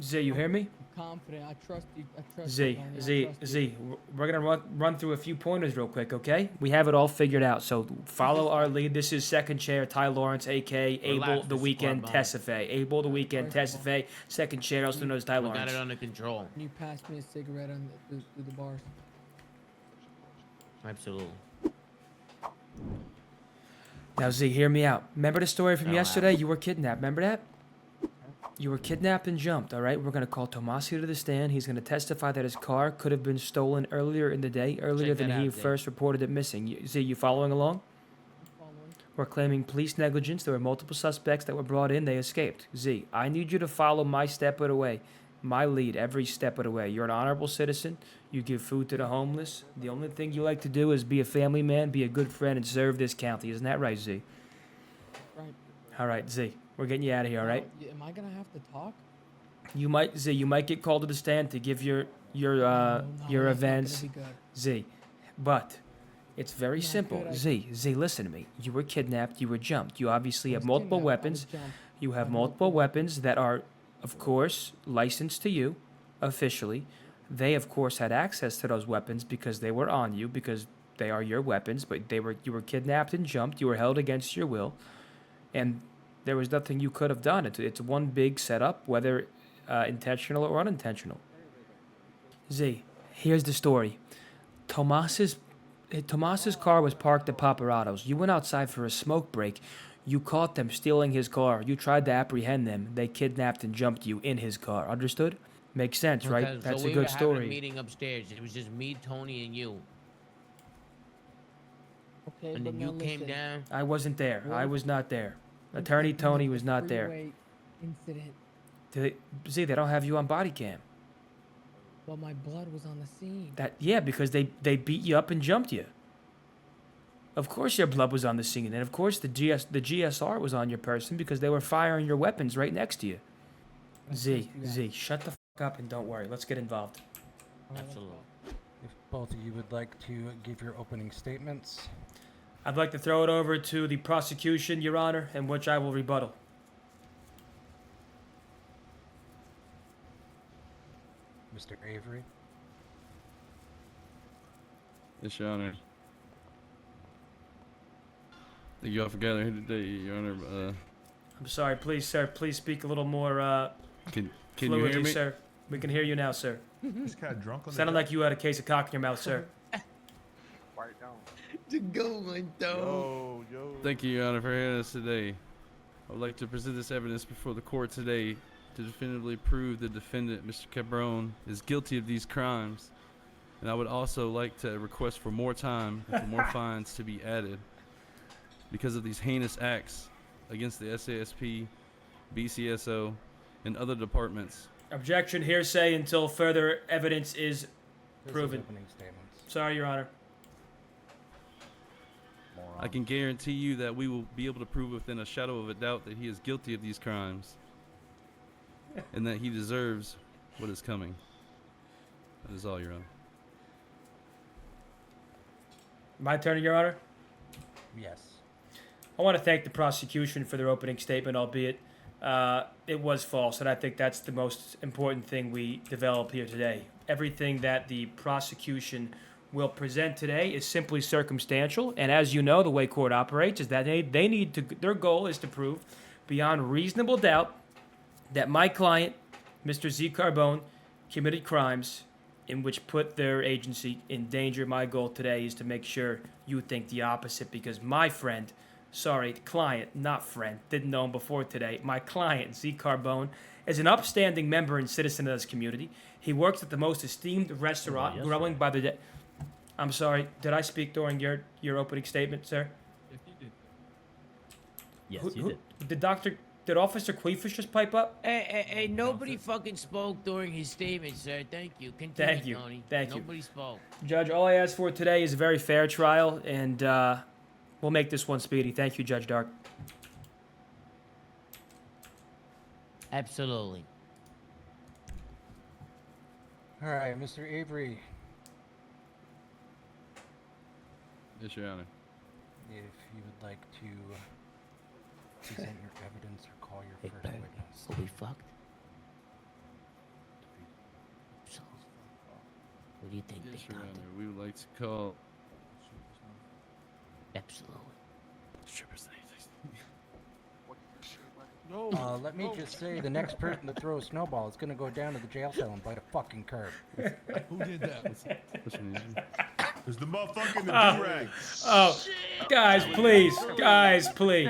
Zee, you hear me? I'm confident. I trust you. I trust you, Zee, Tony. I Zee, trust you. Zee. We're gonna run through a few pointers real quick, okay? We have it all figured out. So follow our lead. This is second chair Ty Lawrence, aka Abel the Mr. Weekend Carbone. Tessife. Abel the Weekend Tessife. Second chair, also known as Ty We got Lawrence. it under control. Can you pass me a cigarette on through the bars? Absolutely. Now, Zee, hear me out. Remember the story from Oh, yesterday? You were kidnapped. Remember that? You were kidnapped and jumped, all right? We're going to call Tomasio to the stand. He's going to testify that his car could have been stolen earlier in the day, earlier than he first reported it missing. Zee, you following along? Following. We're claiming police negligence. There were multiple suspects that were brought in. They escaped. Zee, I need you to follow my step of the way, my lead every step of the way. You're an honorable citizen. You give food to the homeless. The only thing you like to do is be a family man, be a good friend, and serve this county. Isn't that right, Zee? Right. All right, Zee. We're getting you out of here, all right? Am I gonna have to talk? You might, Zee, you might get called to the stand to give your No, events, That's not gonna be good. Zee. But it's very Not simple. good, Zee, listen to me. You were kidnapped. You were jumped. You obviously I have was multiple kidnapped, I was weapons. jumped. You have I multiple weapons that are, of course, licensed to you officially. They, of course, had access to those weapons because they were on you, because they are your weapons. But you were kidnapped and jumped. You were held against your will, and there was nothing you could have done. It's one big setup, whether intentional or unintentional. Zee, here's the story. Tomas's car was parked at Paparato's. You went outside for a smoke break. You caught them stealing his car. You tried to apprehend them. They kidnapped and jumped you in his car. Understood? Makes sense, right? Okay, That's so a we good were having a story. meeting upstairs. It was just me, Tony, and you. Okay, And but then you now came listen. down. I wasn't there. I What? was not there. What Attorney happened Tony at was the not there. freeway Incident. Zee, they don't have you on body cam. Well, my blood was on the scene. Yeah, because they beat you up and jumped you. Of course your blood was on the scene, and of course the GSR was on your person because they were firing your weapons right next to you. I Zee, trust you guys. Zee, shut the fuck up and don't worry. Let's get involved. All right, let's Absolutely. go. If both of you would like to give your opening statements. I'd like to throw it over to the prosecution, Your Honor, and which I will rebuttal. Mr. Avery. Yes, Your Honor. Thank you all for gathering here today, Your Honor. I'm sorry, please, sir. Please speak a little more Can you fluidly, hear me? sir. We can hear you now, sir. This guy drunk on Sounded the like you had a case of cock in your mouth, sir. Quiet down. To go, my dog. Yo. Thank you, Your Honor, for hearing us today. I would like to present this evidence before the court today to definitively prove the defendant, Mr. Carbone, is guilty of these crimes. And I would also like to request for more time and for more fines to be added because of these heinous acts against the SASP, BCSO, and other departments. Objection, hearsay until further evidence is This is proven. opening statements. Sorry, Your Honor. I can guarantee you that we will be able to prove within a shadow of a doubt that he is guilty of these crimes and that he deserves what is coming. That is all, Your Honor. My turn, Your Honor. Yes. I want to thank the prosecution for their opening statement, albeit it was false, and I think that's the most important thing we develop here today. Everything that the prosecution will present today is simply circumstantial, and as you know, the way court operates is that they need to, their goal is to prove beyond reasonable doubt that my client, Mr. Zee Carbone, committed crimes in which put their agency in danger. My goal today is to make sure you think the opposite, because my friend, sorry, client, not friend, didn't know him before today. My client, Zee Carbone, is an upstanding member and citizen of this community. He works at the most esteemed restaurant, growing by the day. I'm sorry, did I speak during your opening statement, sir? Yes, you did. Yes, you did. Did Officer Queefish just pipe up? Hey, nobody fucking spoke during his statement, sir. Thank you. Continue, Thank you. Tony. Thank you. Nobody spoke. Judge, all I ask for today is a very fair trial, and we'll make this one speedy. Thank you, Judge Dark. Absolutely. All right, Mr. Avery. Yes, Your Honor. If you would like to present your evidence or call your Hey, first Barry, witness. are we fucked? What do you think, Yes, Big Your Doctor? Honor. We would like to call. Absolutely. Let me just say, the next person to throw a snowball is gonna go down to the jail cell and bite a fucking curb. Who did that? What's your name? There's the motherfucker in the Oh. do-rag. Oh, guys, please. Guys, please.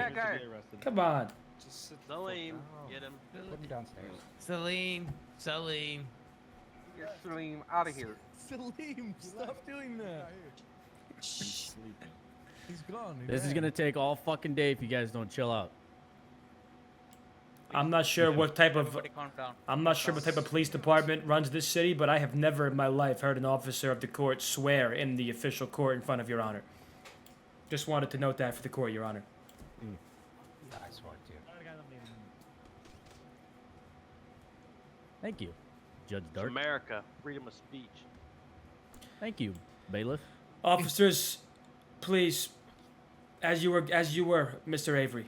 Come on. Salim, get him. Put him downstairs. Salim. Get Salim out of here. Salim, stop doing that. He's gone. This is gonna take all fucking day if you guys don't chill out. I'm not sure what type of police department runs this city, but I have never in my life heard an officer of the court swear in the official court in front of Your Honor. Just wanted to note that for the court, Your Honor. I swear to. Thank you, Judge It's Dark. America, freedom of speech. Thank you, bailiff. Officers, please, as you were, Mr. Avery,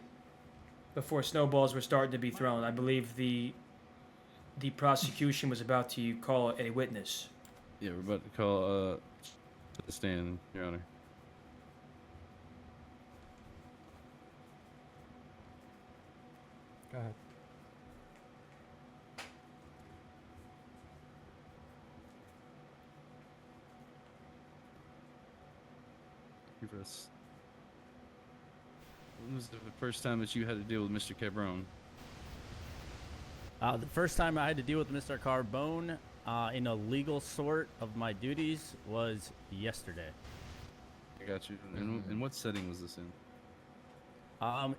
before snowballs were starting to be thrown, I believe the prosecution was about to call a witness. Yeah, we're about to call to the stand, Your Honor. Go ahead. Give us. When was the first time that you had to deal with Mr. Carbone? The first time I had to deal with Mr. Carbone in a legal sort of my duties was yesterday. I got you. And what setting was this in?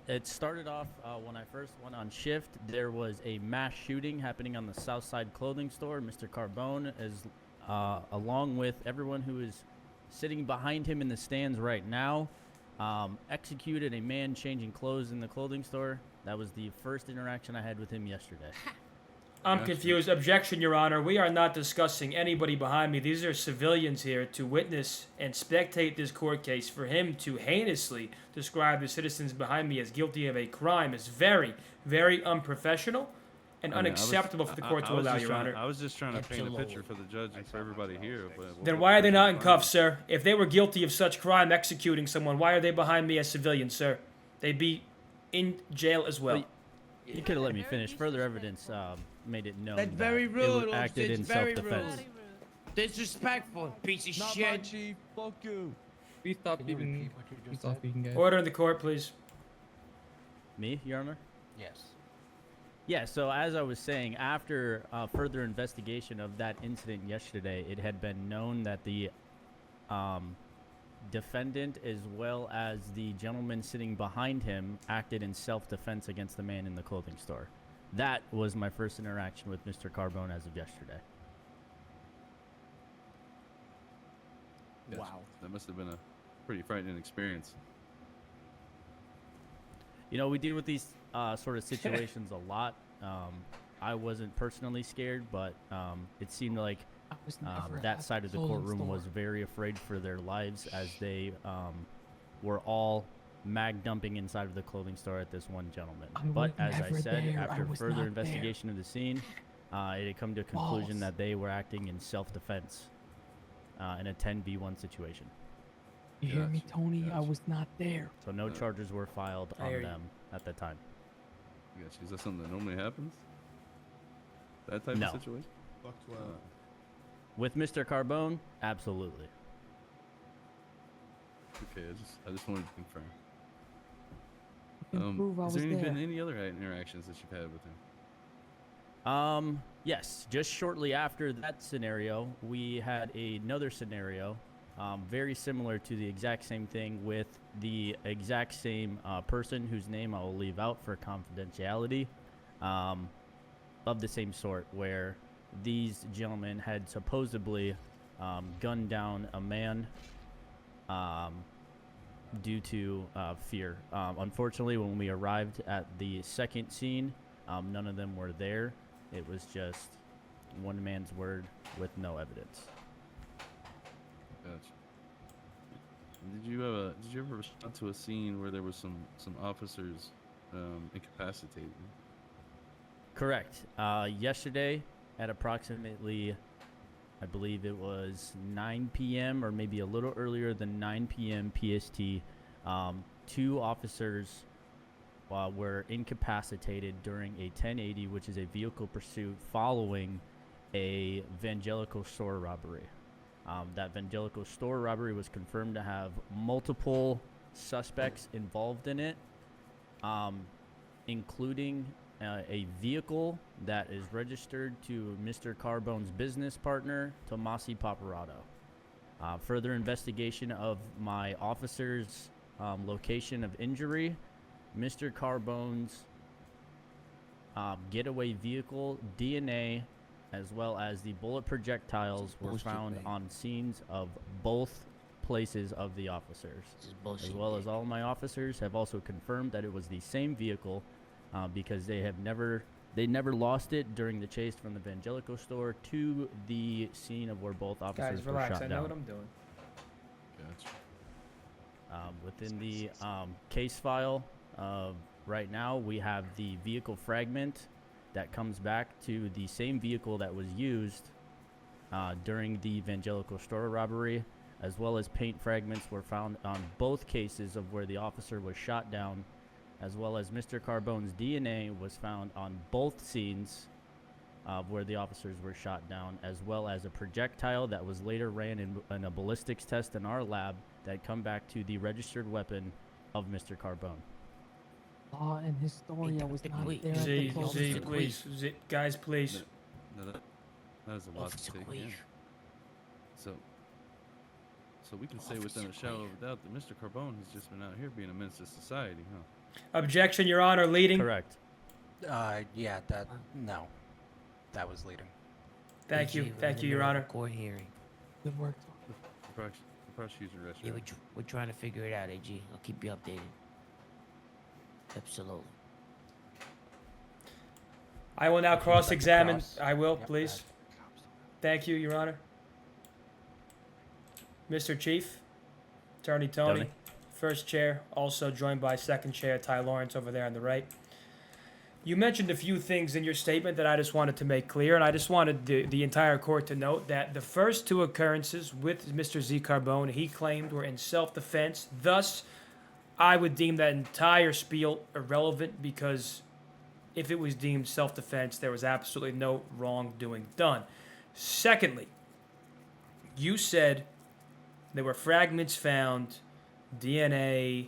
It started off when I first went on shift. There was a mass shooting happening on the South Side clothing store. Mr. Carbone is, along with everyone who is sitting behind him in the stands right now, executed a man changing clothes in the clothing store. That was the first interaction I had with him yesterday. I'm Gotcha. confused. Objection, Your Honor. We are not discussing anybody behind me. These are civilians here to witness and spectate this court case. For him to heinously describe the citizens behind me as guilty of a crime is very, very unprofessional and I mean, I was- unacceptable for the court to I was allow, just Your trying- Honor. I was just trying to paint a Absolutely. picture for the judge and for everybody here. But Then why are they not in cuffs, sir? If they were guilty of such crime executing someone, why are they behind me as civilians, sir? They'd be in jail as well. Well, You could have let me finish. Further evidence made it known That's that very it rude, was acted officer. in It's very self-defense. rude. Disrespectful, piece of Not my shit. chief. Fuck you. Please stop Can you speaking. repeat what you Please just stop said? speaking, guys. Order in the court, please. Me, Your Honor? Yes. Yeah, so as I was saying, after further investigation of that incident yesterday, it had been known that the defendant, as well as the gentleman sitting behind him, acted in self-defense against the man in the clothing store. That was my first interaction with Mr. Carbone as of yesterday. Wow. That must have been a pretty frightening experience. You know, we deal with these sort of situations a lot. I wasn't personally scared, but it seemed like I was never that at side of the clothing courtroom store. was very afraid for their lives as they were all mag dumping inside of the clothing store at this one gentleman. I But was as I never said, there. I after was further not investigation of the scene, it had come to a conclusion Balls. that they were acting in self-defense in a 10v1 situation. You hear me, Gotcha, Tony? I gotcha. was not there. So no charges were filed I hear on you. them at the time. Gotcha. Is that something that normally happens? That type No. of situation? Fuck 12. With Mr. Carbone, absolutely. Okay, I just wanted to confirm. I can prove I Has was there there. been any other interactions that you've had with him? Yes, just shortly after that scenario, we had another scenario, very similar to the exact same thing with the exact same person whose name I will leave out for confidentiality, of the same sort, where these gentlemen had supposedly gunned down a man due to fear. Unfortunately, when we arrived at the second scene, none of them were there. It was just one man's word with no evidence. Gotcha. Did you ever respond to a scene where there was some officers incapacitated? Correct. Yesterday, at approximately I believe it was 9 p.m. or maybe a little earlier than 9 p.m. PST. 2 officers were incapacitated during a 1080, which is a vehicle pursuit following a Evangelical store robbery. That Evangelical store robbery was confirmed to have multiple suspects involved in it, including a vehicle that is registered to Mr. Carbone's business partner, Tomasi Paparato. Further investigation of my officer's location of injury, Mr. Carbone's getaway vehicle DNA, as well as the bullet projectiles, were found on scenes of both places of the officers. As well as all my officers have also confirmed that it was the same vehicle, because they never lost it during the chase from the Evangelical store to the scene of where both officers Guys, were relax. shot I know down. what I'm doing. Within the case file, right now we have the vehicle fragment that comes back to the same vehicle that was used during the Evangelical store robbery, as well as paint fragments were found on both cases of where the officer was shot down, as well as Mr. Carbone's DNA was found on both scenes of where the officers were shot down, as well as a projectile that was later ran in a ballistics test in our lab that come back to the registered weapon of Mr. Carbone. Law and Historia was not wait, there at the Z, closing Z, statement. please. Z, guys, please. No, that is a lot to Officer take in. Queef. So we can say within a shadow of a doubt that Mr. Carbone has just been out here being a menace to society, huh? Objection, Your Honor. Leading. Correct. Yeah, no. That was leading. Thank you. Thank you, Your Honor. Court hearing. Good work. The prosecution arrest. Yeah, we're trying to figure it out, AG. I'll keep you updated. Absolutely. I will now cross-examine. cross. I will, Yep, please. Thank you, Your Honor. Mr. Chief, Attorney Tony, Tony. first chair, also joined by second chair Ty Lawrence over there on the right. You mentioned a few things in your statement that I just wanted to make clear, and I just wanted the entire court to note that the first 2 occurrences with Mr. Zee Carbone, he claimed were in self-defense. Thus, I would deem that entire spiel irrelevant, because if it was deemed self-defense, there was absolutely no wrongdoing done. Secondly, you said there were fragments found, DNA,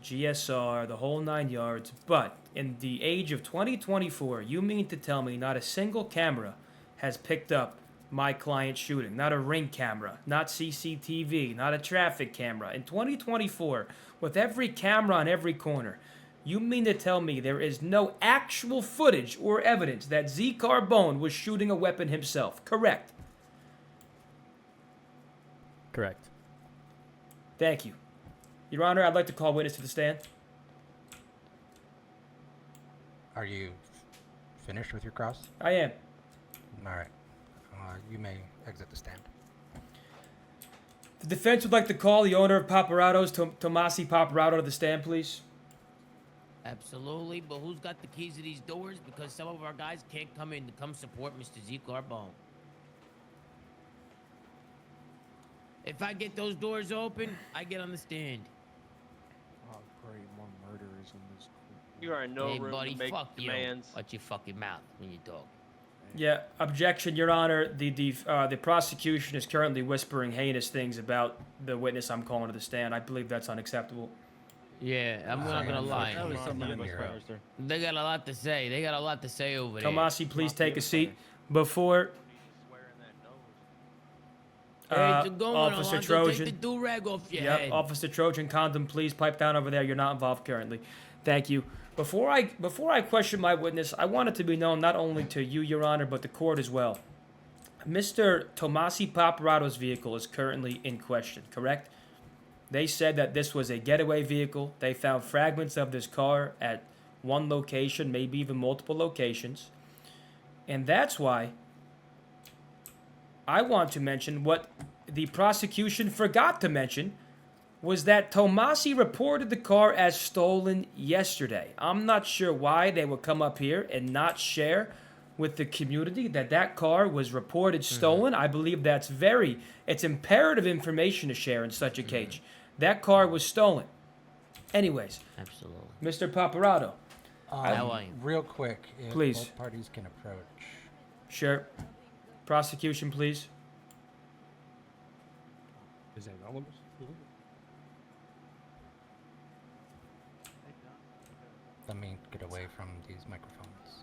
GSR, the whole 9 yards, but in the age of 2024, you mean to tell me not a single camera has picked up my client's shooting? Not a Ring camera, not CCTV, not a traffic camera. In 2024, with every camera on every corner, you mean to tell me there is no actual footage or evidence that Zee Carbone was shooting a weapon himself, correct? Correct. Thank you. Your Honor, I'd like to call witness to the stand. Are you finished with your cross? I am. All right. You may exit the stand. The defense would like to call the owner of Paparato's, Tomasi Paparato, to the stand, please. Absolutely, but who's got the keys to these doors? Because some of our guys can't come in to come support Mr. Zee Carbone. If I get those doors open, I get on the stand. Oh, great. More murderers in this court. You are in no Hey, room buddy, to make fuck demands. you. Watch your fucking mouth when you talk. Yeah, objection, Your Honor. The prosecution is currently whispering heinous things about the witness I'm calling to the stand. I believe that's unacceptable. Yeah, I'm not gonna lie. That was something Come that here. was sir. They got a lot to say. They got a lot to say over there. Tomasi, please take a seat. Before Hey, it's going, Officer Alonzo. Trojan. Take the do-rag off your Yep, head. Officer Trojan, condom, please pipe down over there. You're not involved currently. Thank you. Before I question my witness, I want it to be known not only to you, Your Honor, but the court as well. Mr. Tomasi Paparato's vehicle is currently in question, correct? They said that this was a getaway vehicle. They found fragments of this car at one location, maybe even multiple locations. And that's why I want to mention what the prosecution forgot to mention, was that Tomasi reported the car as stolen yesterday. I'm not sure why they would come up here and not share with the community that that car was reported stolen. I believe it's imperative information to share in such a case. That car was stolen. Anyways, Absolutely. Mr. Paparato, How are you? Real quick, if Please. both parties can approach. sure. Prosecution, please. Is that relevant? Let me get away from these microphones.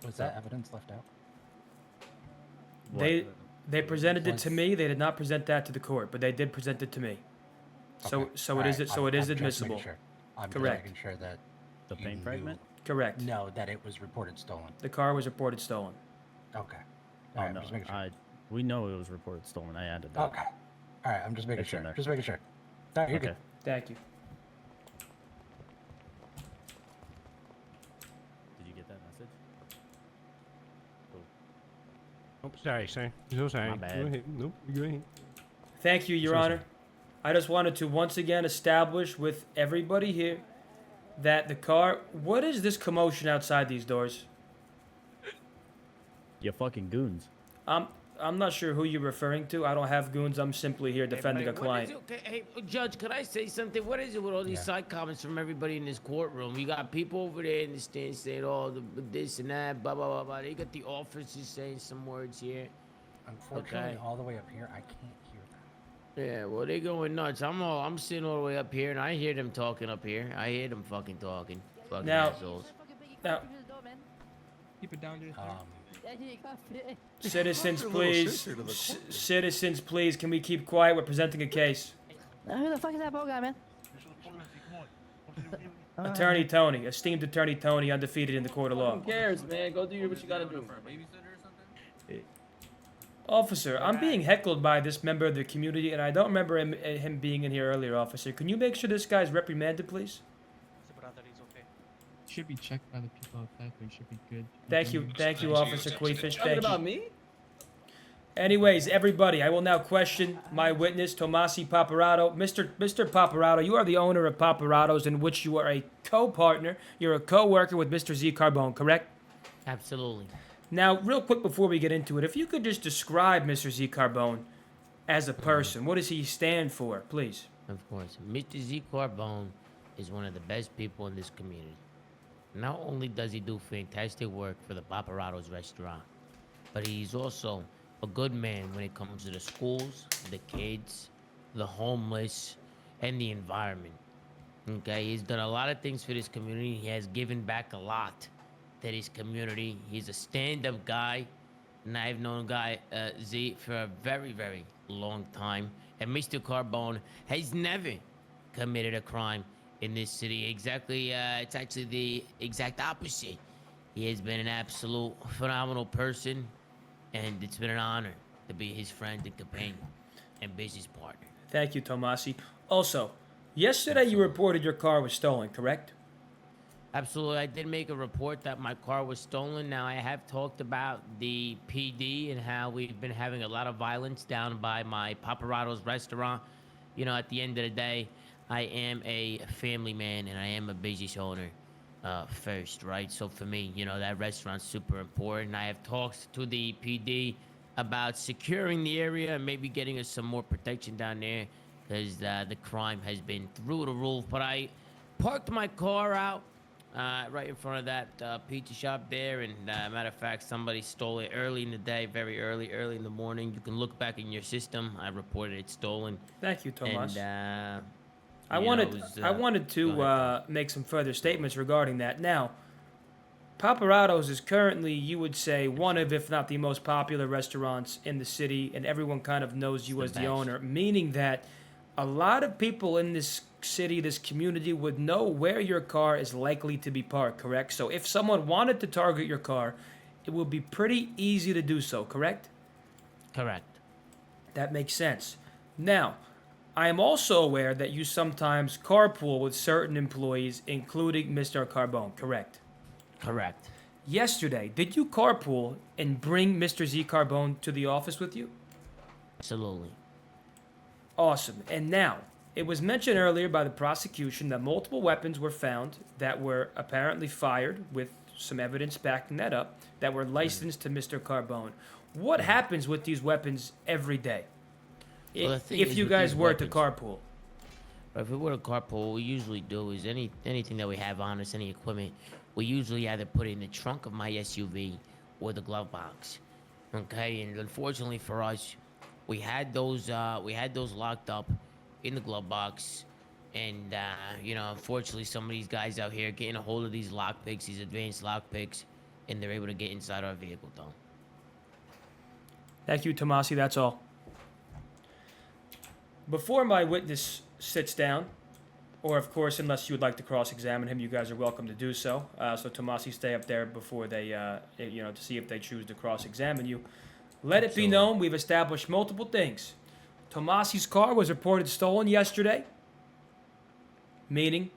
Was that evidence left out? They presented it to Was- me. They did not present that to the court, but they did present it to me. So Okay. so All it is right, so I'm it is just making admissible. sure. I'm Correct. just making sure that The you paint knew- fragment? Correct. No, that it was reported stolen. The car was reported stolen. Okay. Oh, All right, no. I'm just making sure. We know it was reported stolen. I added that. Okay. All right, I'm just making It's in sure. there. Just making sure. All right, you're Okay. good. Thank you. Did you get that message? Cool. Oh, sorry, sir. So sorry. My bad. Go ahead. Nope, go ahead. Thank you, Your So Honor. sorry. I just wanted to once again establish with everybody here that the car. What is this commotion outside these doors? You fucking goons. I'm not sure who you're referring to. I don't have goons. I'm simply here defending a What is client. it- okay, hey, Judge, could I say something? What is it with all these Yeah. side comments from everybody in this courtroom? You got people over there in the stand saying, "Oh, this and that, blah blah blah blah." They got the officers saying some words here. Unfortunately, Okay. all the way up here, I can't hear them. Yeah, well, they going nuts. I'm sitting all the way up here, and I hear them talking up here. I hear them fucking talking. Fucking Now- assholes. Now, Keep it down to the citizens, Your little please. sister to the court. Citizens, please. Can we keep quiet? We're presenting a case. Who the fuck is that boat guy, man? Attorney Tony, esteemed Attorney Tony, undefeated in the court of law. Who cares, man? Go do what you gotta do. Officer, I'm being heckled by this member of the community, and I don't remember him being in here earlier, officer. Can you make sure this guy's reprimanded, please? Should be checked by the people up back. We should be good. Thank you, Officer Queefish. Talking Thank about you. me? Anyways, everybody, I will now question my witness, Tomasi Paparato. Mr. Paparato, you are the owner of Paparato's, in which you are a co-partner. You're a co-worker with Mr. Zee Carbone, correct? Absolutely. Now, real quick before we get into it, if you could just describe Mr. Zee Carbone as a person. What does he stand for, please? Of course. Mr. Zee Carbone is one of the best people in this community. Not only does he do fantastic work for the Paparato's restaurant, but he's also a good man when it comes to the schools, the kids, the homeless, and the environment. Okay, he's done a lot of things for this community. He has given back a lot to this community. He's a stand-up guy, and I've known Z for a very, very long time. And Mr. Carbone has never committed a crime in this city. Exactly, it's actually the exact opposite. He has been an absolute phenomenal person, and it's been an honor to be his friend and companion and business partner. Thank you, Tomasi. Also, yesterday you reported your car was stolen, correct? Absolutely. I did make a report that my car was stolen. Now, I have talked about the PD and how we've been having a lot of violence down by my Paparato's restaurant. You know, at the end of the day, I am a family man and I am a business owner first, right? So for me, you know, that restaurant's super important. I have talked to the PD about securing the area and maybe getting us some more protection down there because the crime has been through the roof. But I parked my car out right in front of that pizza shop there, and matter of fact, somebody stole it early in the day, very early in the morning. You can look back in your system. I reported it stolen. Thank you, Tomas. And I you know, wanted it was, I wanted go to ahead. make some further statements regarding that. Now, Paparato's is currently, you would say, one of, if not the most popular restaurants in the city, and everyone kind of knows you the as the best. owner, meaning that a lot of people in this city, this community, would know where your car is likely to be parked, correct? So if someone wanted to target your car, it would be pretty easy to do so, correct? Correct. That makes sense. Now, I am also aware that you sometimes carpool with certain employees, including Mr. Carbone, correct? Correct. Yesterday, did you carpool and bring Mr. Zee Carbone to the office with you? Absolutely. Awesome. And now, It was mentioned earlier by the prosecution that multiple weapons were found that were apparently fired, with some evidence backing that up, that were licensed to Mr. Carbone. What happens with these weapons every day? Well, the thing If is you with guys these were to weapons- carpool. If we were to carpool, what we usually do is anything that we have on us, any equipment, we usually either put it in the trunk of my SUV or the glove box. Okay, and unfortunately for us, we had those locked up in the glove box, and unfortunately, some of these guys out here getting a hold of these lockpicks, these advanced lockpicks, and they're able to get inside our vehicle, though. Thank you, Tomasi. That's all. Before my witness sits down, or of course, unless you would like to cross-examine him, you guys are welcome to do so. So Tomasi, stay up there before they, to see if they choose to cross-examine you. Let it be known, we've established multiple things. Tomasi's car was reported stolen yesterday, meaning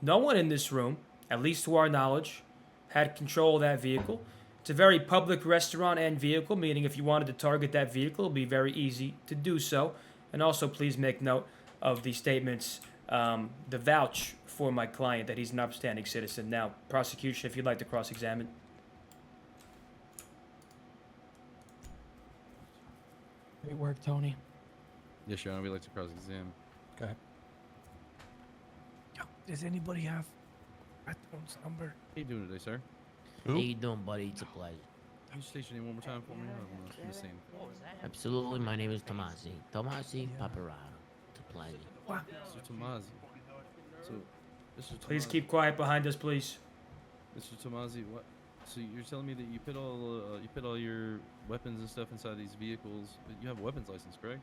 no one in this room, at least to our knowledge, had control of that vehicle. It's a very public restaurant and vehicle, meaning if you wanted to target that vehicle, it would be very easy to do so. And also, please make note of the statements, the vouch for my client that he's an upstanding citizen. Now, prosecution, if you'd like to cross-examine. Great work, Tony. Yes, Your Honor, we'd like to cross-examine. Go ahead. Yo, does anybody have Method's number? How you doing today, sir? How you doing, buddy? It's a pleasure. Can you state your name one more time for me? I'm missing. Absolutely, my name is Tomasi. Tomasi Paparotto. It's a pleasure. Mr. Tomasi. So, Mr. Please Tomasi- keep quiet behind us, please. Mr. Tomasi, what? So you're telling me that you put all your weapons and stuff inside these vehicles? But you have a weapons license, correct?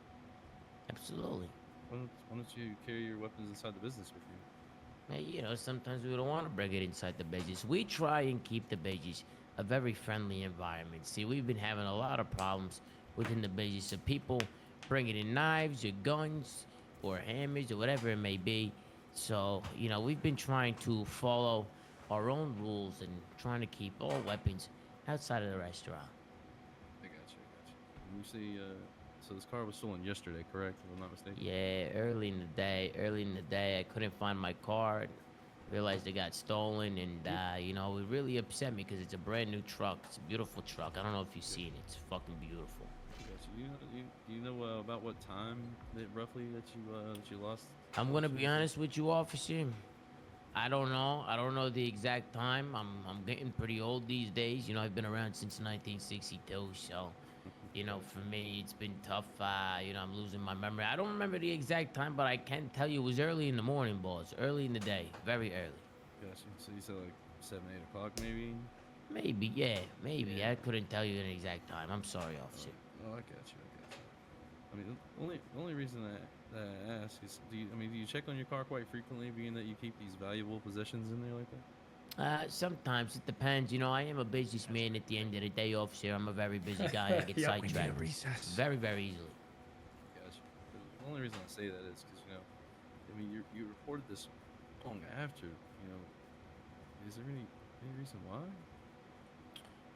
Absolutely. Why don't you carry your weapons inside the business with you? Hey, sometimes we don't want to bring it inside the business. We try and keep the business a very friendly environment. See, we've been having a lot of problems within the business of people bringing in knives or guns or hammers or whatever it may be. So, we've been trying to follow our own rules and trying to keep all weapons outside of the restaurant. I got you. And you say, so this car was stolen yesterday, correct? If I'm not mistaken. Yeah, early in the day, I couldn't find my car. Realized it got stolen, and it really upset me because it's a brand new truck. It's a beautiful truck. I don't know if you've seen it. It's fucking beautiful. I got you. Do you know about what time roughly that you lost? I'm gonna be honest with you, officer. I don't know. I don't know the exact time. I'm getting pretty old these days. I've been around since 1962, so. For me, it's been tough. I'm losing my memory. I don't remember the exact time, but I can tell you it was early in the morning, boss. Early in the day. Very early. Gotcha. So you said like 7, 8 o'clock, maybe? Maybe, yeah. Maybe. I couldn't tell you an exact time. I'm sorry, officer. Oh, I got you. I mean, the only reason that I ask is, do you check on your car quite frequently, being that you keep these valuable possessions in there like that? Sometimes it depends. I am a businessman at the end of the day, officer. I'm a very busy guy. I get Yep. sidetracked very, very easily. Gotcha. The only reason I say that is because, you reported this long after, is there any reason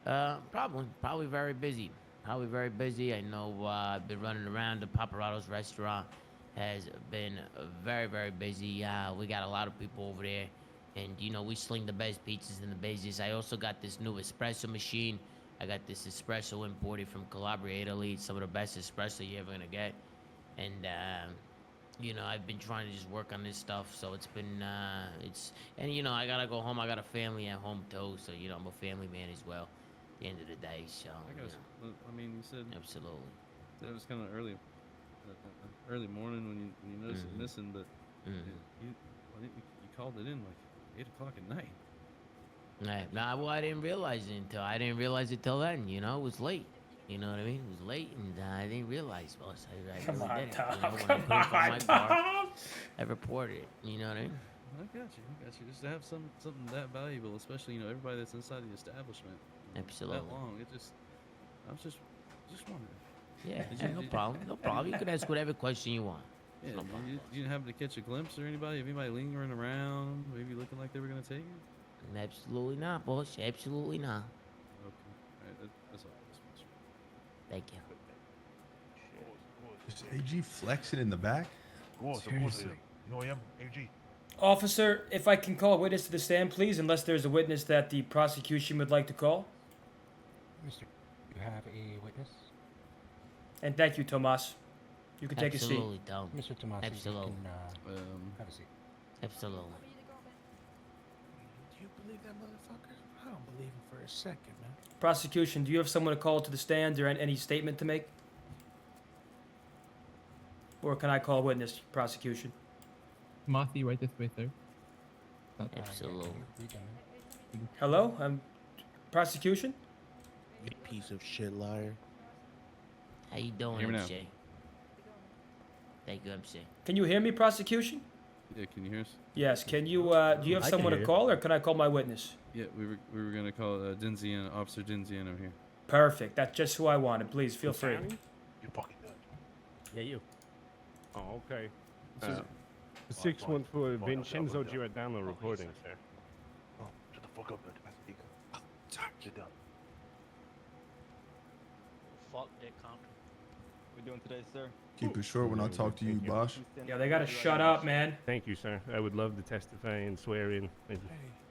why? Probably very busy. Probably very busy. I know I've been running around. The Paparotto's restaurant has been very, very busy. We got a lot of people over there. And, we sling the best pizzas in the business. I also got this new espresso machine. I got this espresso imported from Calabria, Italy. It's some of the best espresso you're ever going to get. And, I've been trying to just work on this stuff. So it's been, I got to go home. I got a family at home, too. So, I'm a family man as well at the end of the day. So, I guess. You said absolutely. that it was kind of early morning when you noticed it missing, but you called it in like 8 o'clock at night. I didn't realize it till then. It was late. You know what I mean? It was late, and I didn't realize, boss. I Come really on, didn't. Tom. When I Come couldn't find my on, car, Tom. I reported it. You know what I mean? I got you. Just to have something that valuable, especially everybody that's inside the establishment. Absolutely. That long, I was just wondering. Yeah, Did you- no did- problem. No problem. You can ask whatever question you want. Yeah, No problem. you didn't happen to catch a glimpse or anybody lingering around, maybe looking like they were gonna take it? Absolutely not, boss. Absolutely not. Okay, all right, that's all. Thank you. Is AG flexing in the back? course, Seriously. You know I am, AG. Officer, if I can call a witness to the stand, please, unless there's a witness that the prosecution would like to call. Mister, you have a witness? And thank you, Tomas. You can take a seat. Absolutely, Tom. Mr. Tomasi, you Absolutely. can have a seat. Absolutely. Do you believe that motherfucker? I don't believe him for a second, man. Prosecution, do you have someone to call to the stand or any statement to make? Or can I call a witness, prosecution? Matthew, right this way, sir. Absolutely. Hello? Prosecution? You piece of shit liar. How you doing, Hear me now. MC? Thank you, MC. Can you hear me, prosecution? Yeah, can you hear us? Yes. Can you, do you have I can someone hear to you. call or can I call my witness? Yeah, we were gonna call Denzin, Officer Denzin over here. Perfect. That's just who I wanted. Please feel free. You fucking good. Yeah, you. Oh, okay. This is- 614 Fine, Vincenzo fine. Giordano reporting, sir. Oh, shut the fuck up, man. That's speaker. Sit down. Fuck Dick Compton. What we doing today, sir? Keep it short when I talk to you, Thank you. Bosh. Yeah, they gotta shut up, man. Thank you, sir. I would love to testify and swear in. Hey,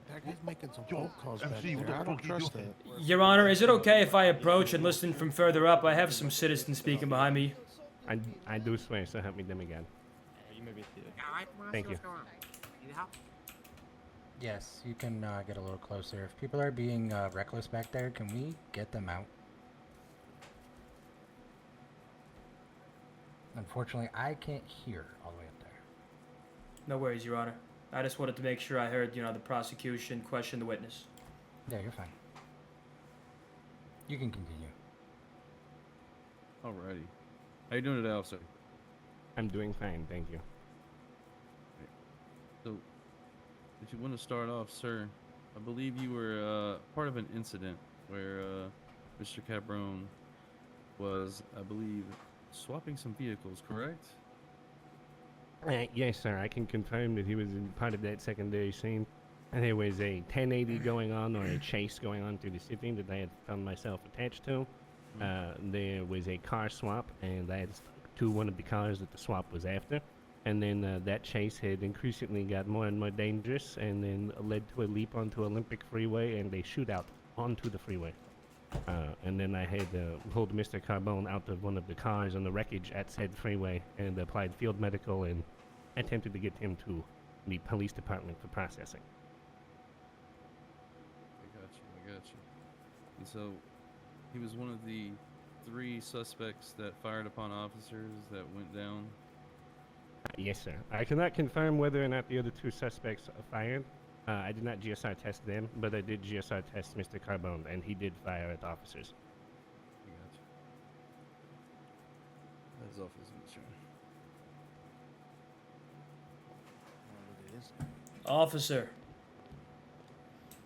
that guy's making some Yo, phone calls back MC, what there. the I don't fuck you trust doing? that. Your Honor, is it okay if I approach and listen from further up? I have some citizens speaking behind me. I do swear, so help me them again. You may be seated. Thank you. Yes, you can get a little closer. If people are being reckless back there, can we get them out? Unfortunately, I can't hear all the way up there. No worries, Your Honor. I just wanted to make sure I heard, the prosecution question the witness. Yeah, you're fine. You can continue. Alrighty. How you doing today, officer? I'm doing fine, thank you. So, if you want to start off, sir, I believe you were part of an incident where Mr. Carbone was, I believe, swapping some vehicles, correct? Yes, sir. I can confirm that he was in part of that secondary scene. And there was a 1080 going on, or a chase going on through the city that I had found myself attached to. There was a car swap, and I had stuck to one of the cars that the swap was after. And then that chase had increasingly got more and more dangerous, and then led to a leap onto Olympic Freeway and a shootout onto the freeway. And then I had pulled Mr. Carbone out of one of the cars on the wreckage at said freeway and applied field medical and attempted to get him to the police department for processing. I got you. And so, he was one of the 3 suspects that fired upon officers that went down. Yes, sir. I cannot confirm whether or not the other 2 suspects fired. I did not GSR test them, but I did GSR test Mr. Carbone, and he did fire at officers. I got you. That's off his insurance. Officer,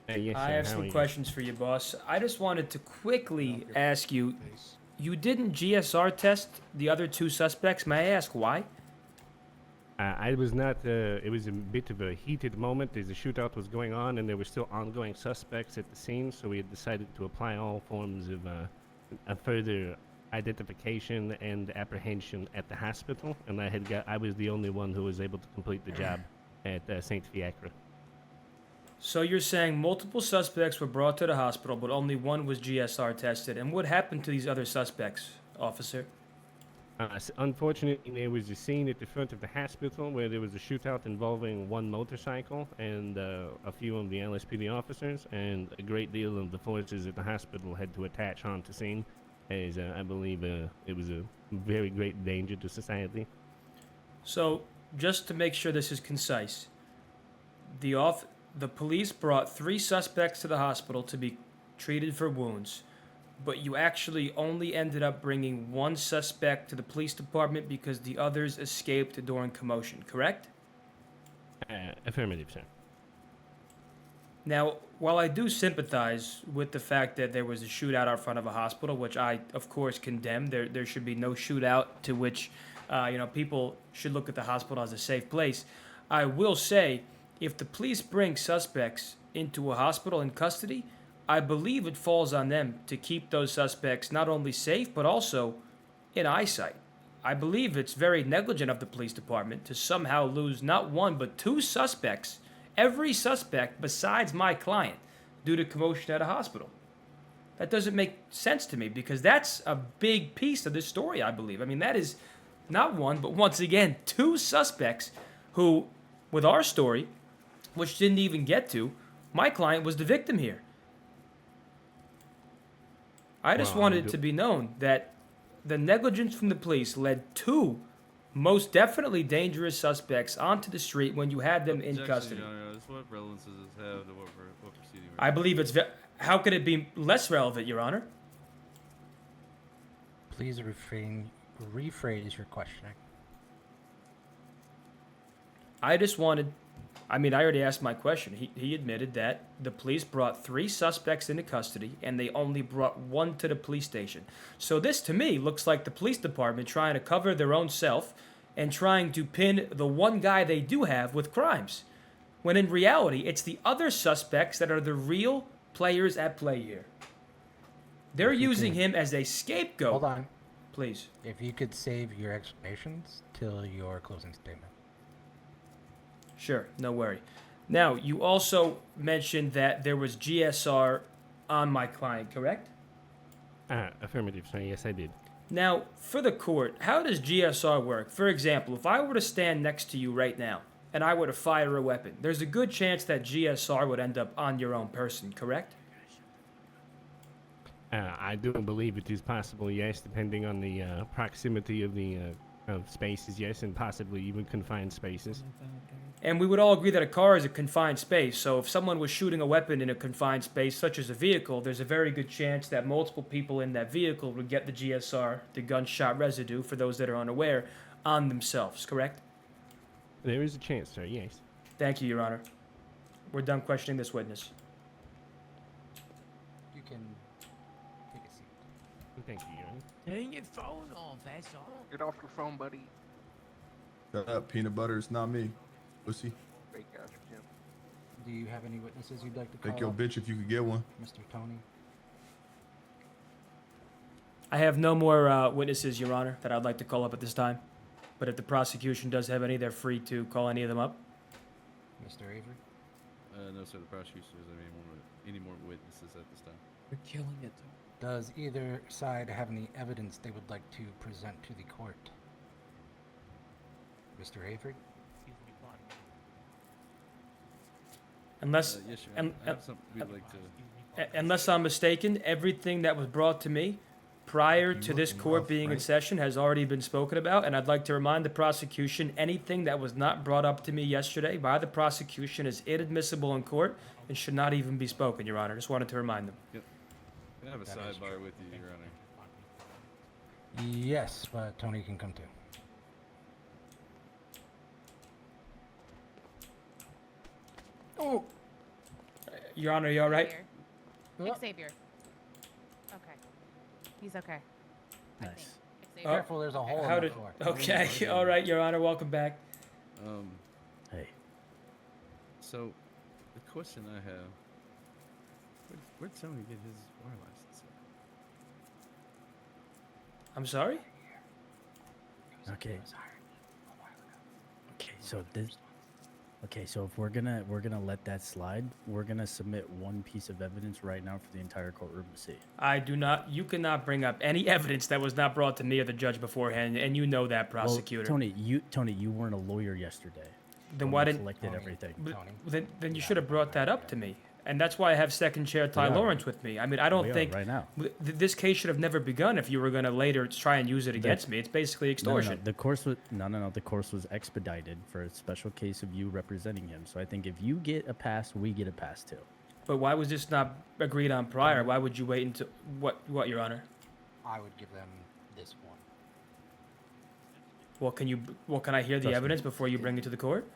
Yes, I sir. have How are some you? questions for you, boss. I just wanted to quickly ask you, you didn't GSR test the other 2 suspects. May I ask why? I was not. It was a bit of a heated moment as the shootout was going on, and there were still ongoing suspects at the scene. So we had decided to apply all forms of a further identification and apprehension at the hospital. And I was the only one who was able to complete the job at Saint Fiacre. So you're saying multiple suspects were brought to the hospital, but only one was GSR tested. And what happened to these other suspects, officer? Unfortunately, there was a scene at the front of the hospital where there was a shootout involving one motorcycle and a few of the LSPD officers, and a great deal of the forces at the hospital had to attach onto scene, as I believe it was a very great danger to society. So, just to make sure this is concise, the police brought 3 suspects to the hospital to be treated for wounds, but you actually only ended up bringing 1 suspect to the police department because the others escaped during commotion, correct? Affirmative, sir. Now, while I do sympathize with the fact that there was a shootout out front of a hospital, which I, of course, condemn, there should be no shootout to which, people should look at the hospital as a safe place. I will say, if the police bring suspects into a hospital in custody, I believe it falls on them to keep those suspects not only safe, but also in eyesight. I believe it's very negligent of the police department to somehow lose not one but two suspects, every suspect besides my client, due to commotion at a hospital. That doesn't make sense to me because that's a big piece of this story, I believe. I mean, that is not one, but once again, two suspects who, with our story, which didn't even get to, my client was the victim here. I just wanted it to be known that the negligence from the police led two most definitely dangerous suspects onto the street when you had them in custody. Your Honor, what relevance does this have to what proceeding we're I believe it's... How could it be less relevant, Your Honor? Please rephrase your questioning. I just wanted... I mean, I already asked my question. He admitted that the police brought three suspects into custody and they only brought one to the police station. So this, to me, looks like the police department trying to cover their own self and trying to pin the one guy they do have with crimes. When in reality, it's the other suspects that are the real players at play here. They're using him as a scapegoat. Hold on. Please. If you could save your explanations till your closing statement. Sure, no worry. Now, you also mentioned that there was GSR on my client, correct? Affirmative, sir. Yes, I did. Now, for the court, how does GSR work? For example, if I were to stand next to you right now and I were to fire a weapon, there's a good chance that GSR would end up on your own person, correct? I do believe it is possible, yes, depending on the proximity of the of spaces, yes, and possibly even confined spaces. And we would all agree that a car is a confined space, so if someone was shooting a weapon in a confined space, such as a vehicle, there's a very good chance that multiple people in that vehicle would get the GSR, the gunshot residue, for those that are unaware, on themselves, correct? There is a chance, sir, yes. Thank you, Your Honor. We're done questioning this witness. You can take a seat. Thank you, Your Honor. Turn your phone off, that's all. Get off your phone, buddy. Shut up, peanut butter. It's not me. Pussy. Fake ass Jim. Do you have any witnesses you'd like to call Take your up, bitch if you could get one. Mr. Tony? I have no more witnesses, Your Honor, that I'd like to call up at this time. But if the prosecution does have any, they're free to call any of them up. Mr. Avery? No, sir. The prosecution doesn't have any more witnesses at this time. We're killing it. Does either side have any evidence they would like to present to the court? Mr. Avery? Unless, Yes, Your Honor. I have something we'd like to. unless I'm mistaken, everything that was brought to me prior to this court being in session has already been spoken about, and I'd like to remind the prosecution anything that was not brought up to me yesterday by the prosecution is inadmissible in court and should not even be spoken, Your Honor. Just wanted to remind them. Yep. Can I have a That is sidebar true. with you, Your Honor? Yes, but Tony can come too. Oh! Your Honor, you all right? Xavier. Okay. He's okay. I think. Nice. Xavier. Careful, there's a hole How in the did? floor. Okay, all right, Your Honor. Welcome back. Hey. So, the question I have: where'd Tony get his bar license? I'm sorry. Okay. Okay, so this. Okay, so if we're gonna let that slide, we're gonna submit one piece of evidence right now for the entire courtroom to see. I do not. You cannot bring up any evidence that was not brought to me or the judge beforehand, and you know that, prosecutor. Well, Tony, you weren't a lawyer yesterday. Then when why we didn't? collected everything? Then you should have brought that up to me, and that's why I have second chair Ty are. Lawrence with me. I mean, I don't We are think right now. This case should have never begun if you were going to later try and use it against me. It's basically extortion. No. The course was The course was expedited for a special case of you representing him. So I think if you get a pass, we get a pass too. But why was this not agreed on prior? Why would you wait until what, Your Honor? I would give them this one. Well, can I hear the Trust me. evidence before you bring it to the court?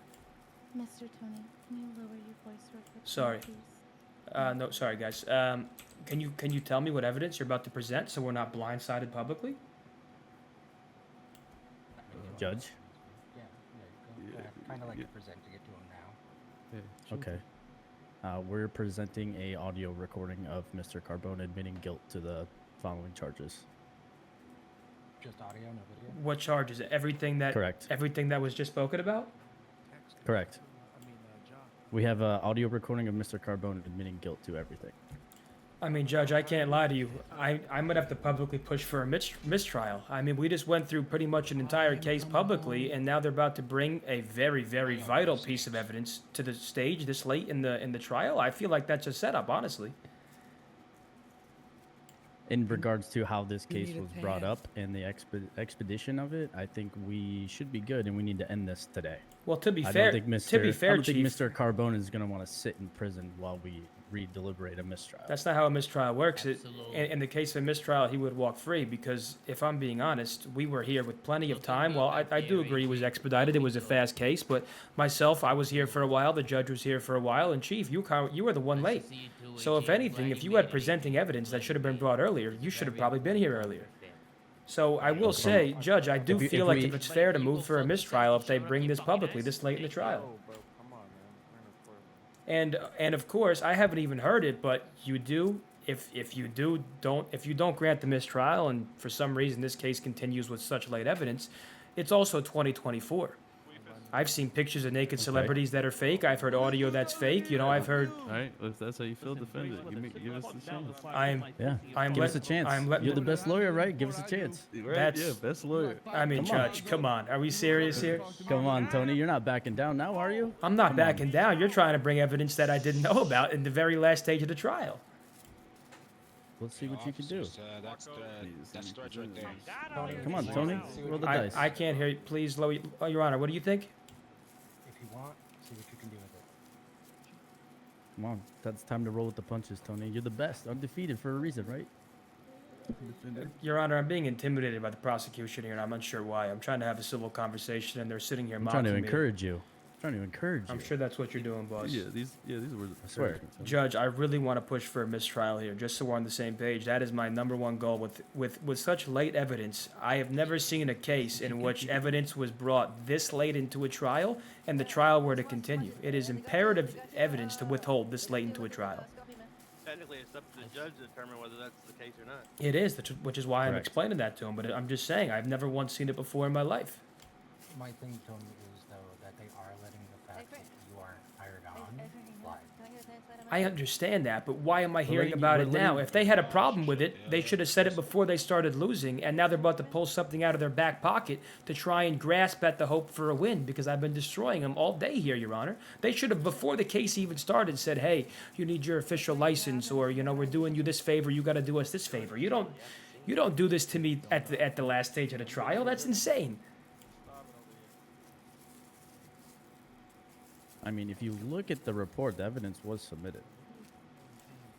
Mr. Tony, can you lower your voice real quick? Sorry. Please? No, sorry, guys. Can you tell me what evidence you're about to present so we're not blindsided publicly? Judge? Yeah, go ahead. Kind of like you're presenting it to him now. Yeah. Okay. We're presenting a audio recording of Mr. Carbone admitting guilt to the following charges. Just audio, no video. What charges? Everything that Correct. Everything that was just spoken about. Correct. We have an audio recording of Mr. Carbone admitting guilt to everything. I mean, Judge, I can't lie to you. I'm gonna have to publicly push for a mistrial. I mean, we just went through pretty much an entire case publicly, and now they're about to bring a very, very vital piece of evidence to the stage this late in the trial. I feel like that's a setup, honestly. In regards to how this case was brought up and the expedition of it, I think we should be good, and we need to end this today. Well, to be I fair, don't think Mr. to be fair, I don't think Chief, Mr. Carbone is going to want to sit in prison while we re-deliberate a mistrial. that's not how a mistrial works. Absolutely. In the case of a mistrial, he would walk free because, if I'm being honest, we were here with plenty of time. Well, I do agree it was expedited. It was a fast case, but myself, I was here for a while. The judge was here for a while, and Chief, you were the one late. So if anything, if you had presenting evidence that should have been brought earlier, you should have probably been here earlier. So I will say, Judge, I do feel like if it's fair to move for a mistrial if they bring this publicly this late in the trial. And of course, I haven't even heard it, but you do. If you don't grant the mistrial, and for some reason this case continues with such late evidence, it's also 2024. I've seen pictures of naked celebrities that are fake. I've heard audio that's fake. You know, I've heard. All right, if that's how you feel, defend it. Give us the chance. Give us a chance. You're the best lawyer, right? Give us a chance. Right? Yeah, best lawyer. I mean, Judge, come on. Are we serious here? Come on, Tony. You're not backing down now, are you? I'm not backing down. You're trying to bring evidence that I didn't know about in the very last stage of the trial. Let's see what you can do. That's stretch right there. Come on, Tony. Roll the dice. I can't hear you. Please, Your Honor, what do you think? If you want, see what you can do with it. Come on. That's time to roll with the punches, Tony. You're the best. Undefeated for a reason, right? Your Honor, I'm being intimidated by the prosecution here, and I'm unsure why. I'm trying to have a civil conversation, and they're sitting here I'm mocking trying to me. encourage you. I'm trying to encourage you. I'm sure that's what you're doing, boss. Yeah, these were. I swear. Judge, I really want to push for a mistrial here, just so we're on the same page. That is my number one goal. With such late evidence, I have never seen a case in which evidence was brought this late into a trial, and the trial were to continue. It is imperative evidence to withhold this late into a trial. Technically, it's up to the judge to determine whether that's the case or not. It is, which is why I'm Correct. explaining that to him. But I'm just saying, I've never once seen it before in my life. My thing, Tony, is though that they are letting the fact that you aren't hired on slide. I understand that, but why am I hearing letting- about we're it now? letting- If they had a problem with it, they should have said it before they started losing, and now they're about to pull something out of their back pocket to try and grasp at the hope for a win, because I've been destroying them all day here, Your Honor. They should have, before the case even started, said, hey, you need your official license, or, you know, we're doing you this favor, you got to do us this favor. You don't do this to me at the last stage of the trial. That's insane. I mean, if you look at the report, the evidence was submitted.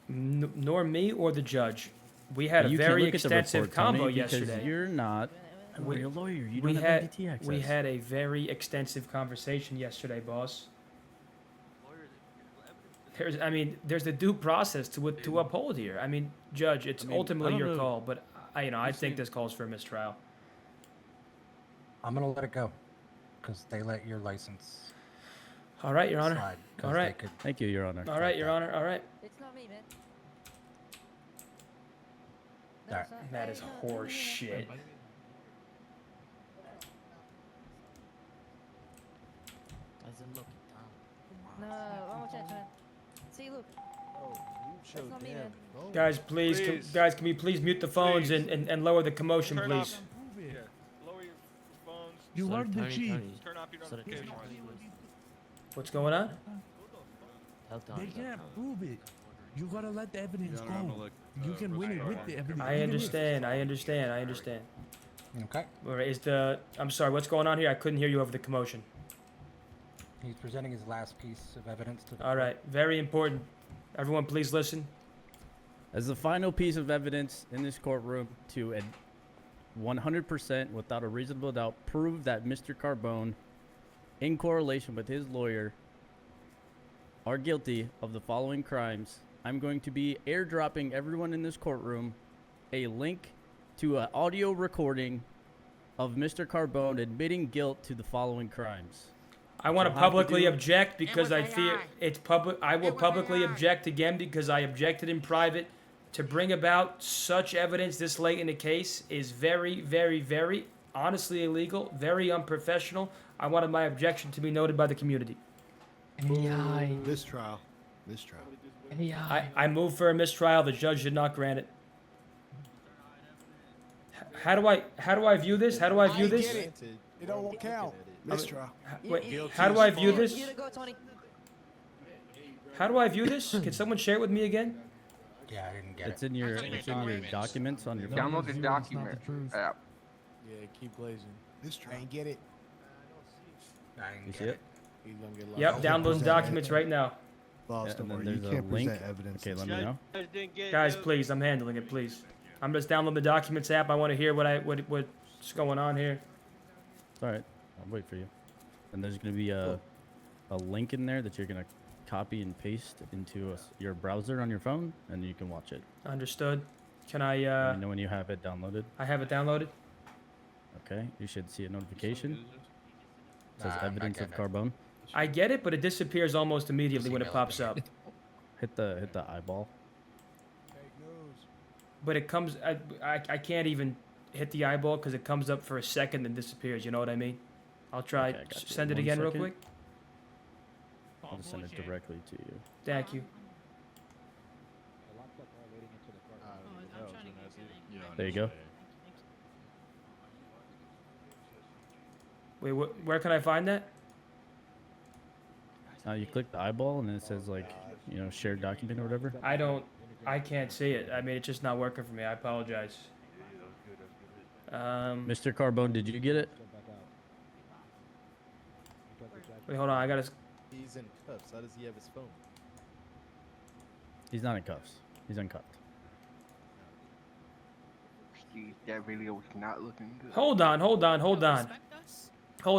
Nor me or the judge. We had a You can't very look at the extensive report, Tony, combo because yesterday. you're not We- a lawyer. You we don't had have MDT access. we had a very extensive conversation yesterday, boss. There's the due process to uphold here. I mean, Judge, it's ultimately I don't your know. call, but I think this calls for a mistrial. I'm gonna let it go, because they let your license All right, Your Honor. slide. 'cause All they right. could- Thank you, Your Honor. All right, Your Honor. All right. It's not me, man. Alright. That is horse shit. Doesn't look it, Tom. No, one more chance, man. See, look. That's not me, man. Guys, please, guys, can we please mute the phones and lower the commotion, Turn please? off. Yeah. Lower your phones. You heard the chief. Turn off your So the notifications. What's going on? Tell Tony. They can't prove it. You gotta let the evidence Your Honor, I'm go. gonna let, You can win it with the evidence. I understand. I understand. Okay. All right, I'm sorry, what's going on here? I couldn't hear you over the commotion. He's presenting his last piece of evidence to the All right, very important. Everyone, please listen. As the final piece of evidence in this courtroom to 100% without a reasonable doubt prove that Mr. Carbone, in correlation with his lawyer, are guilty of the following crimes, I'm going to be airdropping everyone in this courtroom a link to an audio recording of Mr. Carbone admitting guilt to the following crimes. I want to You'll have to publicly do- object because I fear it's public. I will publicly object again because I objected in private to bring about such evidence this late in the case is very, very, very honestly illegal, very unprofessional. I wanted my objection to be noted by the community. Mistrial. Mistrial. I move for a mistrial. The judge did not grant it. How do I view this? How do I view this? It don't count. Mistrial. Wait, how do I view this? You go, Tony. How do I view this? Can someone share it with me again? Yeah, I didn't get It's it. in your documents on your phone. Download the document app. Yeah, keep blazing. Mistrial. I ain't get it. I didn't You get see it. it? He's gonna get locked Yep, up. downloading documents right now. Boss, Yeah, don't and then worry. You there's a can't link. present evidence. Okay, let me know. Guys, please, I'm handling it, please. I'm just downloading the documents app. I want to hear what's going on here. It's all right. I'll wait for you. And there's gonna be a link in there that you're gonna copy and paste into your browser on your phone, and you can watch it. Understood. Can I, Let me know when you have it downloaded. I have it downloaded? Okay, you should see a notification. It says Nah, I'm not evidence of getting it. Carbone. I get it, but it disappears almost immediately when it email it pops to up. Hit the eyeball. Fake news. But it comes, I can't even hit the eyeball because it comes up for a second and disappears. You know what I mean? I'll try. Okay, I got you. Send it 1 again real second. quick. I'll just send it directly to you. Thank you. There you go. Wait, where can I find that? You click the eyeball, and then it says like, shared document or whatever. I can't see it. I mean, it's just not working for me. I apologize. Mr. Carbone, did you get it? Wait, hold on. I gotta. He's in cuffs. How does he have his phone? He's not in cuffs. He's uncuffed. Jeez, that video was not looking good. Hold on. Hold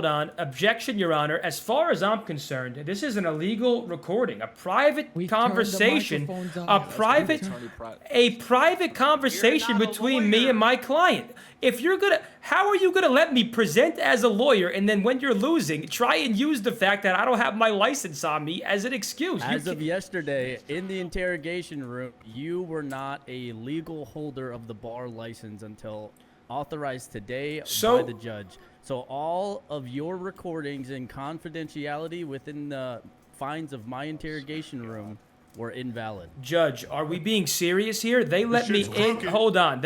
on. Objection, Your Honor. As far as I'm concerned, this is an illegal recording, a private conversation, a private conversation between me and my client. If you're gonna, how are you gonna let me present as a lawyer and then when you're losing, try and use the fact that I don't have my license on me as an excuse? As of yesterday, in the interrogation room, you were not a legal holder of the bar license until authorized today by the judge. So all of your recordings and confidentiality within the fines of my interrogation room were invalid. Judge, are we being serious here? They let me in. Hold on.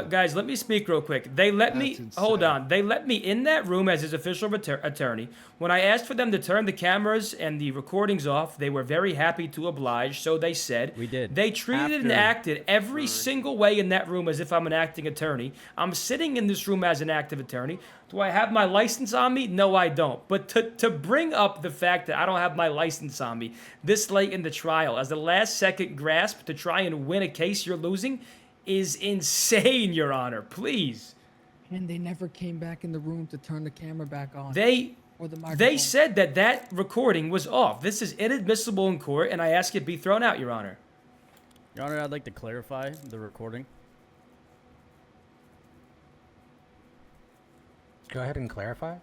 Guys, let me speak real quick. They let me. Hold on. They let me in that room as his official attorney. When I asked for them to turn the cameras and the recordings off, they were very happy to oblige. So they said. We did. They treated and acted every single way in that room as if I'm an acting attorney. I'm sitting in this room as an active attorney. Do I have my license on me? No, I don't. But to bring up the fact that I don't have my license on me this late in the trial as a last-second grasp to try and win a case you're losing is insane, Your Honor. Please. And they never came back in the room to turn the camera back on. They microphone. said that recording was off. This is inadmissible in court, and I ask it be thrown out, Your Honor. Your Honor, I'd like to clarify the recording. Go ahead and clarify.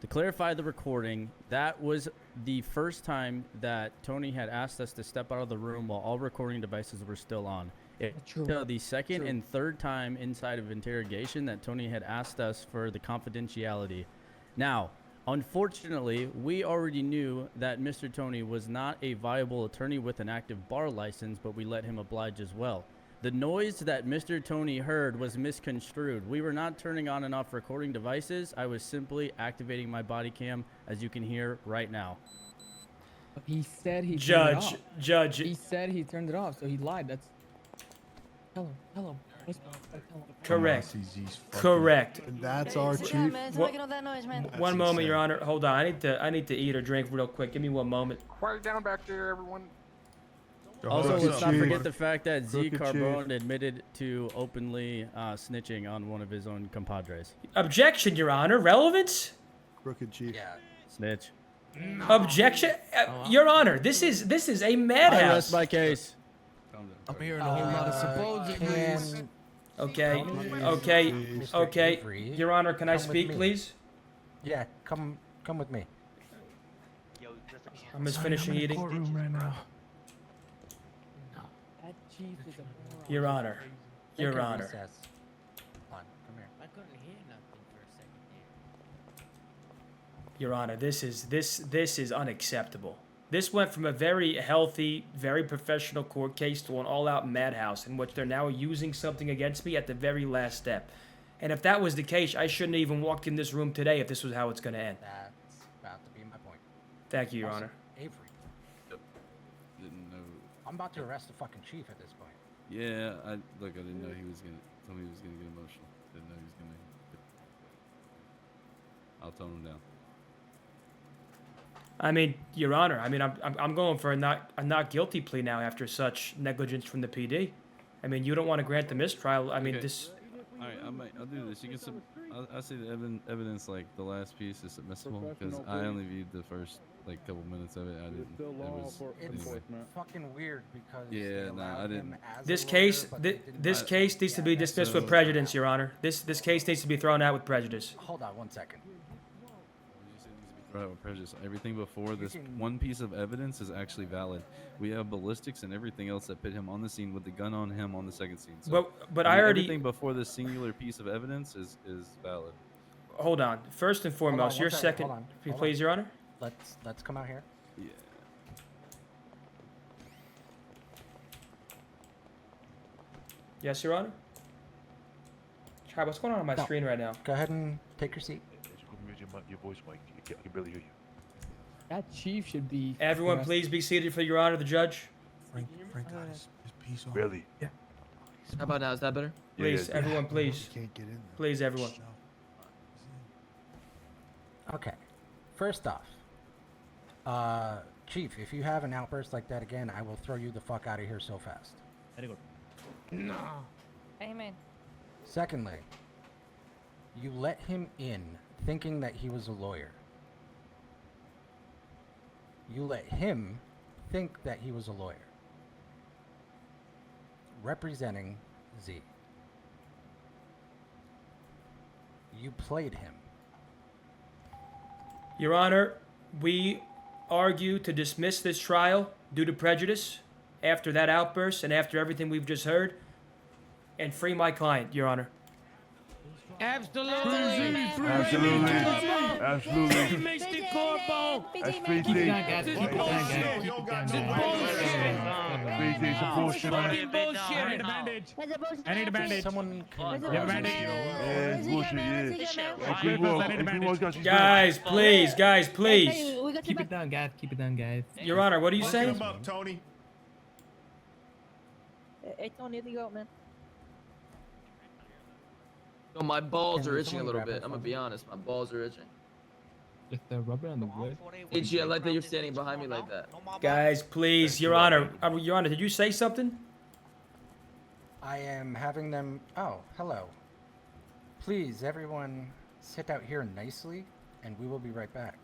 To clarify the recording, that was the first time that Tony had asked us to step out of the room while all recording devices were still on. Until the second and third time inside of interrogation that Tony had asked us for the confidentiality. Now, unfortunately, we already knew that Mr. Tony was not a viable attorney with an active bar license, but we let him oblige as well. The noise that Mr. Tony heard was misconstrued. We were not turning on and off recording devices. I was simply activating my body cam, as you can hear right now. He said he turned it off. Judge. He said he turned it off, so he lied. That's. Tell him. Correct. Correct. And that's our Sit chief. down, man. Stop making all that noise, man. One moment, Your Honor. Hold on. I need to eat or drink real quick. Give me one moment. Quiet down back there, everyone. Also, let's not forget the fact that Zee Carbone admitted to openly snitching on one of his own compadres. Objection, Your Honor. Relevance? Crooked chief. Yeah. Snitch. Objection, Your Honor. This is a madhouse. I rest my case. I'm hearing a whole lot of supposedly. Okay. Your Honor, can I speak, please? Yeah, come with me. I'm just finishing eating. Courtroom right now. chief is a moron. Your Honor. Take Your a Honor. recess. Come on, come here. I couldn't hear nothing for a second there. Your Honor, this is unacceptable. This went from a very healthy, very professional court case to an all-out madhouse in which they're now using something against me at the very last step. And if that was the case, I shouldn't have even walked in this room today if this was how it's going to end. That's about to be my point. Thank you, Your Also, Honor. Avery, Didn't know. I'm about to arrest the fucking chief at this point. Yeah, I didn't know he was gonna. Tell me he was gonna get emotional. Didn't know he was gonna. I'll tone him down. I mean, Your Honor, I'm going for a not guilty plea now after such negligence from the PD. I mean, you don't want to grant the mistrial. I mean, Okay. this. All right, I'll do this. You can I'll say the evidence, like the last piece, is submissible because I only viewed the first like couple minutes of it. I didn't. It was It's anyway. fucking weird because Yeah, they nah, allowed I him didn't. as a This lawyer, case, but they didn't this let him. case needs to be dismissed with So- prejudice, Your Honor. This case needs to be thrown out with prejudice. Hold on one second. You said it needs to be thrown out with prejudice. Everything before this can- one piece of evidence is actually valid. We have ballistics and everything else that put him on the scene with the gun on him on the second scene. So, But I I mean, already everything before this singular piece of evidence is valid. hold on. First and Hold on, foremost, one your second, second, hold on, hold on. please, Your Honor. Let's come out here. Yeah. Yes, Your Honor. Hi, what's going on my No. screen right now? Go ahead and take your seat. Your voice, Mike. I can barely hear you. That chief should be. Everyone, arrested. please be seated for Your Honor, the judge. Frank got his piece on. Barely. Yeah. How about now? Is that better? Please, yeah. everyone, please. Can't get in there. Please, everyone. Okay. First off, Chief, if you have an outburst like that again, I will throw you the fuck out of here so fast. Very good. Amen. Secondly, you let him in thinking that he was a lawyer. You let him think that he was a lawyer. Representing Z. You played him. Your Honor, we argue to dismiss this trial due to prejudice after that outburst and after everything we've just heard, and free my client, Your Honor. Absolutely. Absolutely. Absolutely. Mr. Carbone. That's free Keep it thing. down, guys. Keep it down, guys. Keep it down, Free thing. Some bullshit, man. I need a bandage. Someone can You have a grab bandage? you. Yeah, it's bullshit, yeah. Everyone's got Guys, please, guys, please. We got Keep it down, guys. Keep it down, guys. Your Honor, what do you say? Tony. Hey, Tony, let go, man. No, my balls Can are itching a someone little grab her bit. I'm from gonna be honest. My balls are itching. With the rubber on the wood. AG, I like that you're standing behind me like that. Guys, please, Your Honor. Your Honor, did you say something? I am having them. Oh, hello. Please, everyone, sit out here nicely, and we will be right back.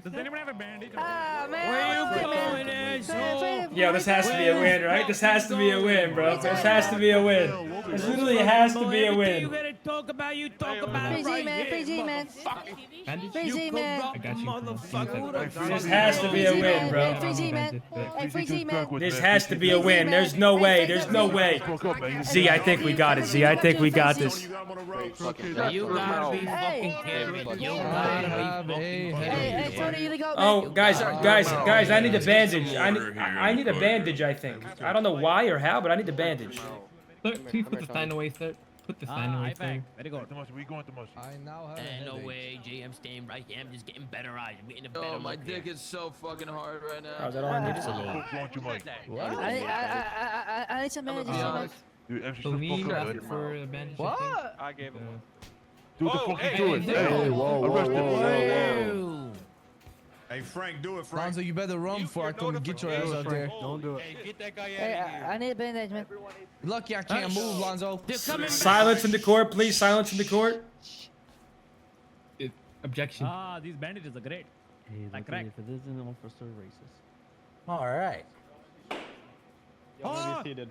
Does anyone have a bandage? Ah, man. Where you going, asshole? Yeah, this has to be a win, right? This has to be a win, bro. This has to be a win. This literally has to be a You win. gotta talk about, you talk about it Free right G, man. here, Free G, man. Bandage? Free G, man. I got you. motherfucker. This has to be a win, bro. Free G, man. Hey, free G, man. This has to be a win. There's no way. There's no way. Z, I think we got it. Z, I think we got this. You gotta be fucking kidding me. You gotta be fucking Hey, Tony, you go, man. Oh, guys, I need a bandage. I need a bandage, I think. I don't know why or how, but I need a bandage. Please put the sign away, sir. Put the sign away, sir. Very good. We going to Mushy. I now have No way, Jay. I'm staying right here. I'm just getting better eyes. I'm getting a better Oh, my look dick here. is so fucking hard right Oh, now. is that all I needed? Want you, Mike? I need some I'm gonna bandage. be honest. Dude, empty So the me fuck up, asked man. for a bandage. What? I gave him one. Do the fucking do it. hey, Hey, arrest him. Whoa. Hey, Frank, do it, Frank. Lonzo, you better run before I come get your ass out there. Don't do it. Hey, get that guy Hey, out of here. I need a bandage, man. Lucky I can't move, Lonzo. They're coming back. Silence in the court, please. Silence in the court. Objection. These bandages are great. Like crack. If it isn't an officer racist. All right. Y'all be seated.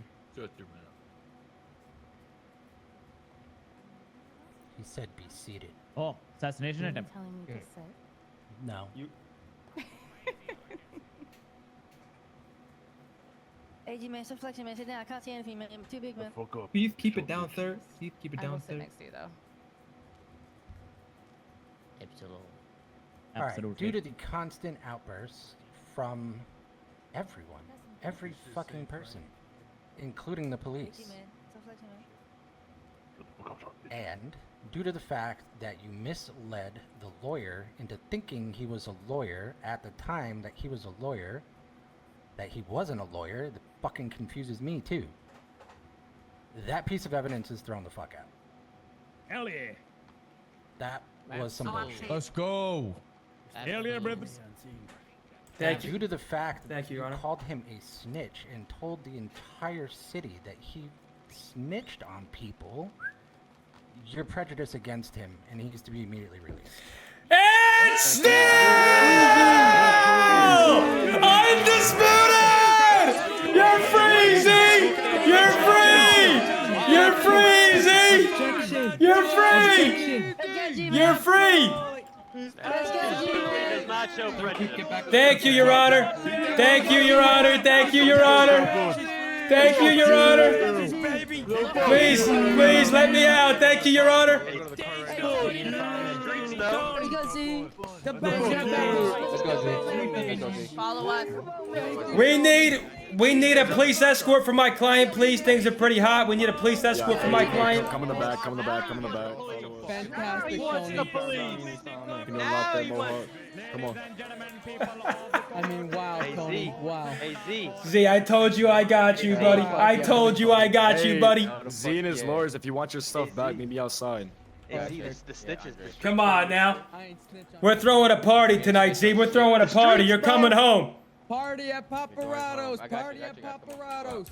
He said be seated. Oh, assassination attempt. Telling me to sit. No. AG man, stop flexing, man. Sit down. I can't see anything, man. I'm too big, man. Fuck up. Please keep it down, sir. Please keep it I will down, sit sir. next to you though. Absolutely. All right. Due to the constant outbursts from everyone, every fucking person, including the AG police, man, stop flexing, man. and due to the fact that you misled the lawyer into thinking he was a lawyer at the time that he was a lawyer, that he wasn't a lawyer, that fucking confuses me too. That piece of evidence is thrown the fuck out. Hell yeah. That was some bullshit. Let's go. Hell yeah, brothers. Thank you. Due to the fact that Thank you, Your Honor. called him a snitch and told the entire city that he snitched on people, you're prejudiced against him and he needs to be immediately released. And still undisputed! You're free, Zee! You're free! You're free, Zee! You're free! You're free! Does not show prejudice. Thank you, Your Honor. Thank you, Your Honor. Thank you, Your Honor. Thank you, Your Honor. Please, please let me out. Thank you, Your Honor. Let's go, Zee. The best Let's go, Zee. Follow us. We need a police escort for my client, please. Things are pretty hot. We need a police escort for my client. Come in the back, come in the back, come in the back. fantastic, Tony. You can unlock that mohawk. Come on. I mean, wow, Tony. Wow. Hey, Z. Z, I told you I got you, buddy. I told you I got you, buddy. Z and his lawyers, if you want your stuff back, meet me outside. Hey, Z, the stitches. Come on now. I ain't snitch on We're throwing a party tonight, Z. We're throwing a party. You're coming home. Party at Paparazzo's. Party at Paparazzo's.